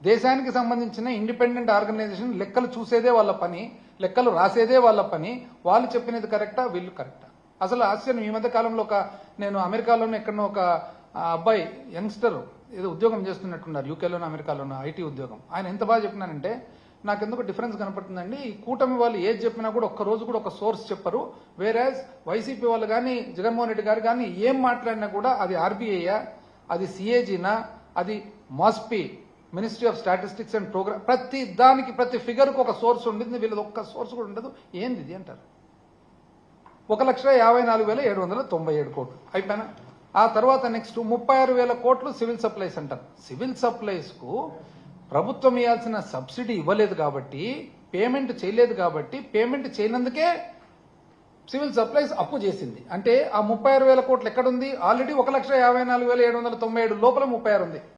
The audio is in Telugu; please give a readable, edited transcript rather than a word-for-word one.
దేశానికి సంబంధించిన ఇండిపెండెంట్ ఆర్గనైజేషన్ లెక్కలు చూసేదే వాళ్ళ పని, లెక్కలు రాసేదే వాళ్ళ పని. వాళ్ళు చెప్పినది కరెక్టా, వీళ్ళు కరెక్టా? అసలు ఆశ్చర్యం, ఈ మధ్య కాలంలో నేను అమెరికాలోనే ఎక్కడో ఒక అబ్బాయి యంగ్స్టర్ ఏదో ఉద్యోగం చేస్తున్నట్టున్నారు, యూకేలోనో అమెరికాలోనో ఐటీ ఉద్యోగం. ఆయన ఎంత బాగా చెప్పినానంటే, నాకెందుకు డిఫరెన్స్ కనపడుతుందండి, ఈ కూటమి వాళ్ళు ఏది చెప్పినా కూడా ఒక్క రోజు కూడా ఒక సోర్స్ చెప్పరు, వేరేజ్ వైసీపీ వాళ్ళు కానీ జగన్మోహన్ రెడ్డి గారు కానీ ఏం మాట్లాడినా కూడా అది ఆర్బీఐయా, అది సిఏజీనా, అది మాస్పీ, ministry of statistics and programme, ప్రతి దానికి ప్రతి ఫిగర్కు ఒక సోర్స్ ఉంటుంది, వీళ్ళది ఒక్క సోర్స్ కూడా ఉండదు. ఏంది ఇది అంటారు. 1,54,797 కోట్లు అయిపోయినా. ఆ తర్వాత నెక్స్ట్ 36,000 కోట్లు సివిల్ సప్లైస్ అంటారు. సివిల్ సప్లైస్ కు ప్రభుత్వం ఇవ్వాల్సిన సబ్సిడీ ఇవ్వలేదు కాబట్టి, పేమెంట్ చేయలేదు కాబట్టి, పేమెంట్ చేయనందుకే సివిల్ సప్లైస్ అప్పు చేసింది. అంటే ఆ 36,000 కోట్లు ఎక్కడుంది? ఆల్రెడీ 1,54,797 లోపల 36 ఉంది.